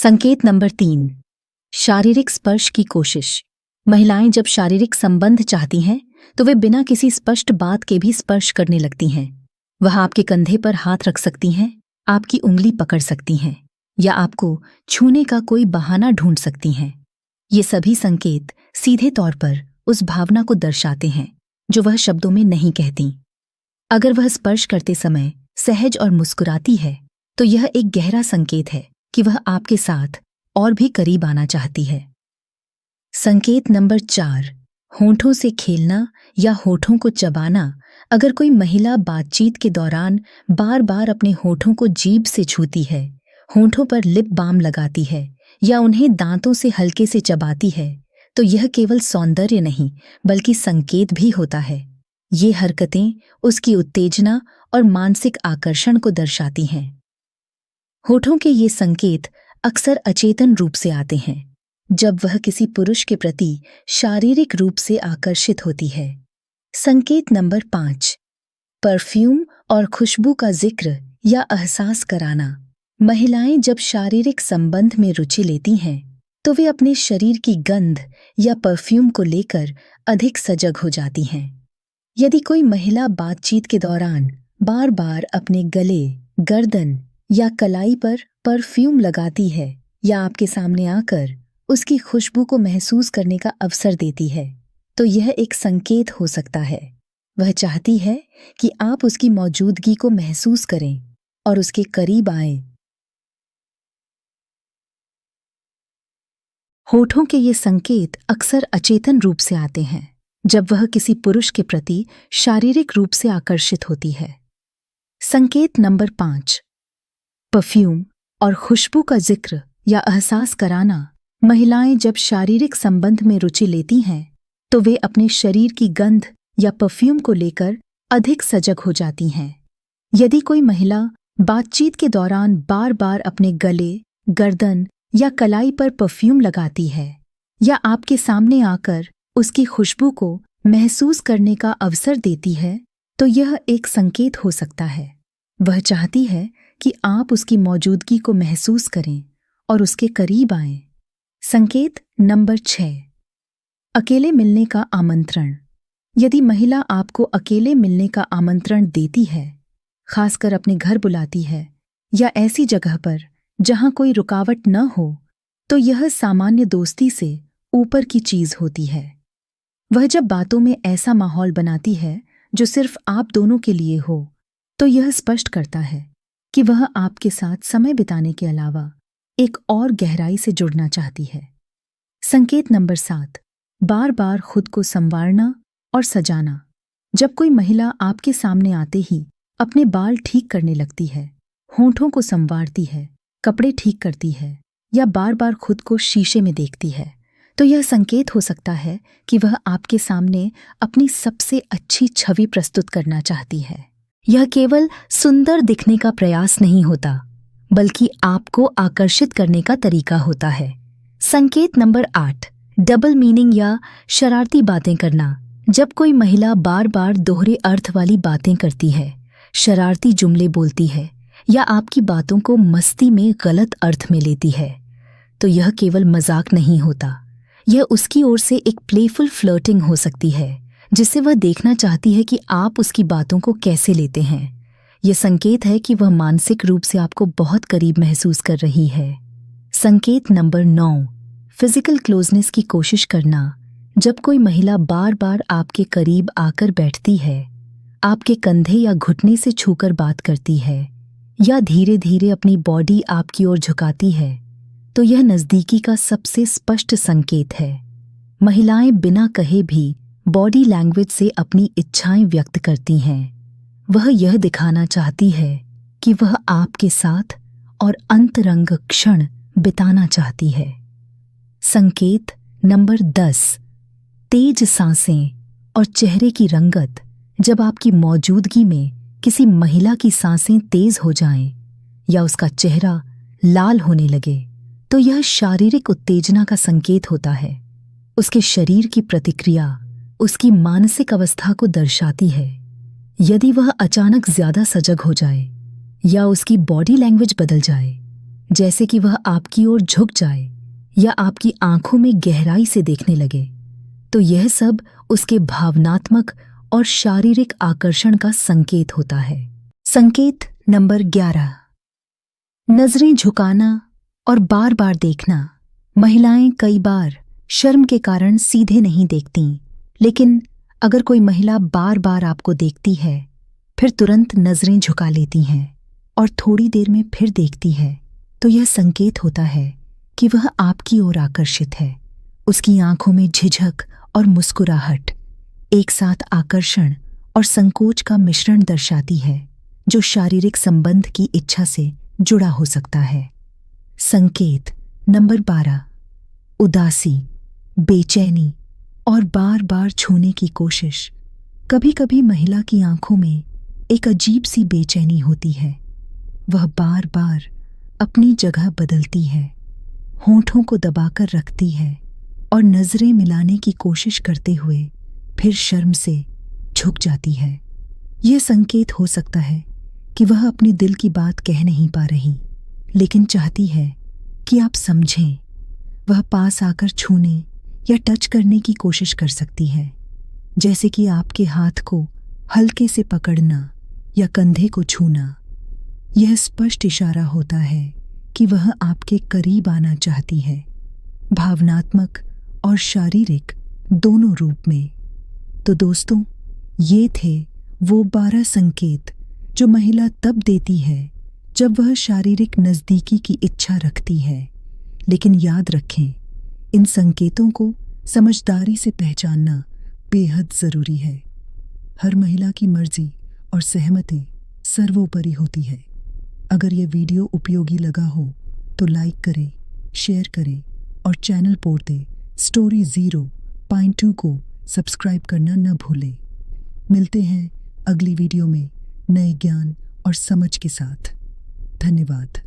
संकेत नंबर 3, शारीरिक स्पर्श की कोशिश। महिलाएं जब शारीरिक संबंध चाहती हैं तो वे बिना किसी स्पष्ट बात के भी स्पर्श करने लगती हैं। वह आपके कंधे पर हाथ रख सकती हैं, आपकी उंगली पकड़ सकती हैं या आपको छूने का कोई बहाना ढूंढ सकती हैं। ये सभी संकेत सीधे तौर पर उस भावना को दर्शाते हैं जो वह शब्दों में नहीं कहती। अगर वह स्पर्श करते समय सहज और मुस्कुराती है तो यह एक गहरा संकेत है कि वह आपके साथ और भी करीब आना चाहती है। संकेत नंबर 4, होठों से खेलना या होठों को चबाना। अगर कोई महिला बातचीत के दौरान बार बार अपने होठों को जीभ से छूती है, होठों पर लिप बाम लगाती है या उन्हें दांतों से हल्के से चबाती है, तो यह केवल सौंदर्य नहीं बल्कि संकेत भी होता है। ये हरकतें उसकी उत्तेजना और मानसिक आकर्षण को दर्शाती हैं। होठों के ये संकेत अक्सर अचेतन रूप से आते हैं जब वह किसी पुरुष के प्रति शारीरिक रूप से आकर्षित होती है। संकेत नंबर 5, परफ्यूम और खुशबू का जिक्र या एहसास कराना। महिलाएं जब शारीरिक संबंध में रुचि लेती हैं तो वे अपने शरीर की गंध या परफ्यूम को लेकर अधिक सजग हो जाती हैं। यदि कोई महिला बातचीत के दौरान बार बार अपने गले, गर्दन या कलाई पर परफ्यूम लगाती है या आपके सामने आकर उसकी खुशबू को महसूस करने का अवसर देती है, तो यह एक संकेत हो सकता है। वह चाहती है कि आप उसकी मौजूदगी को महसूस करें और उसके करीब आएं। होठों के ये संकेत अक्सर अचेतन रूप से आते हैं जब वह किसी पुरुष के प्रति शारीरिक रूप से आकर्षित होती है। संकेत नंबर 5, परफ्यूम और खुशबू का जिक्र या एहसास कराना। महिलाएं जब शारीरिक संबंध में रुचि लेती हैं तो वे अपने शरीर की गंध या परफ्यूम को लेकर अधिक सजग हो जाती हैं। यदि कोई महिला बातचीत के दौरान बार बार अपने गले, गर्दन या कलाई पर परफ्यूम लगाती है या आपके सामने आकर उसकी खुशबू को महसूस करने का अवसर देती है, तो यह एक संकेत हो सकता है। वह चाहती है कि आप उसकी मौजूदगी को महसूस करें और उसके करीब आएं। संकेत नंबर 6, अकेले मिलने का आमंत्रण। यदि महिला आपको अकेले मिलने का आमंत्रण देती है, खासकर अपने घर बुलाती है या ऐसी जगह पर जहां कोई रुकावट न हो, तो यह सामान्य दोस्ती से ऊपर की चीज होती है। वह जब बातों में ऐसा माहौल बनाती है जो सिर्फ आप दोनों के लिए हो, तो यह स्पष्ट करता है कि वह आपके साथ समय बिताने के अलावा एक और गहराई से जुड़ना चाहती है। संकेत नंबर 7, बार बार खुद को संवारना और सजाना। जब कोई महिला आपके सामने आते ही अपने बाल ठीक करने लगती है, होठों को संवारती है, कपड़े ठीक करती है या बार बार खुद को शीशे में देखती है, तो यह संकेत हो सकता है कि वह आपके सामने अपनी सबसे अच्छी छवि प्रस्तुत करना चाहती है। यह केवल सुंदर दिखने का प्रयास नहीं होता बल्कि आपको आकर्षित करने का तरीका होता है। संकेत नंबर 8, डबल मीनिंग या शरारती बातें करना। जब कोई महिला बार बार दोहरे अर्थ वाली बातें करती है, शरारती जुमले बोलती है या आपकी बातों को मस्ती में गलत अर्थ में लेती है, तो यह केवल मजाक नहीं होता। यह उसकी ओर से एक प्लेफुल फ्लर्टिंग हो सकती है जिससे वह देखना चाहती है कि आप उसकी बातों को कैसे लेते हैं। यह संकेत है कि वह मानसिक रूप से आपको बहुत करीब महसूस कर रही है। संकेत नंबर 9, फिजिकल क्लोजनेस की कोशिश करना। जब कोई महिला बार बार आपके करीब आकर बैठती है, आपके कंधे या घुटने से छूकर बात करती है या धीरे धीरे अपनी बॉडी आपकी ओर झुकाती है, तो यह नज़दीकी का सबसे स्पष्ट संकेत है। महिलाएं बिना कहे भी बॉडी लैंग्वेज से अपनी इच्छाएं व्यक्त करती हैं। वह यह दिखाना चाहती है कि वह आपके साथ और अंतरंग क्षण बिताना चाहती है। संकेत नंबर 10, तेज सांसें और चेहरे की रंगत। जब आपकी मौजूदगी में किसी महिला की सांसें तेज हो जाएं या उसका चेहरा लाल होने लगे, तो यह शारीरिक उत्तेजना का संकेत होता है। उसके शरीर की प्रतिक्रिया उसकी मानसिक अवस्था को दर्शाती है। यदि वह अचानक ज्यादा सजग हो जाए या उसकी बॉडी लैंग्वेज बदल जाए, जैसे कि वह आपकी ओर झुक जाए या आपकी आंखों में गहराई से देखने लगे, तो यह सब उसके भावनात्मक और शारीरिक आकर्षण का संकेत होता है। संकेत नंबर 11, नजरें झुकाना और बार बार देखना। महिलाएं कई बार शर्म के कारण सीधे नहीं देखती, लेकिन अगर कोई महिला बार बार आपको देखती है, फिर तुरंत नजरें झुका लेती हैं और थोड़ी देर में फिर देखती है, तो यह संकेत होता है कि वह आपकी ओर आकर्षित है। उसकी आंखों में झिझक और मुस्कुराहट एक साथ आकर्षण और संकोच का मिश्रण दर्शाती है, जो शारीरिक संबंध की इच्छा से जुड़ा हो सकता है। संकेत नंबर 12, उदासी, बेचैनी और बार बार छूने की कोशिश। कभी कभी महिला की आंखों में एक अजीब सी बेचैनी होती है। वह बार बार अपनी जगह बदलती है, होंठों को दबाकर रखती है और नजरें मिलाने की कोशिश करते हुए फिर शर्म से झुक जाती है। यह संकेत हो सकता है कि वह अपने दिल की बात कह नहीं पा रही, लेकिन चाहती है कि आप समझें। वह पास आकर छूने या टच करने की कोशिश कर सकती है, जैसे कि आपके हाथ को हल्के से पकड़ना या कंधे को छूना। यह स्पष्ट इशारा होता है कि वह आपके करीब आना चाहती है, भावनात्मक और शारीरिक दोनों रूप में। तो दोस्तों, ये थे वो 12 संकेत जो महिला तब देती है जब वह शारीरिक नज़दीकी की इच्छा रखती है। लेकिन याद रखें, इन संकेतों को समझदारी से पहचानना बेहद ज़रूरी है। हर महिला की मर्जी और सहमति सर्वोपरि होती है। अगर यह वीडियो उपयोगी लगा हो तो लाइक करें, शेयर करें और चैनल पोर्ते स्टोरी 0.2 को सब्सक्राइब करना न भूलें। मिलते हैं अगली वीडियो में नए ज्ञान और समझ के साथ। धन्यवाद।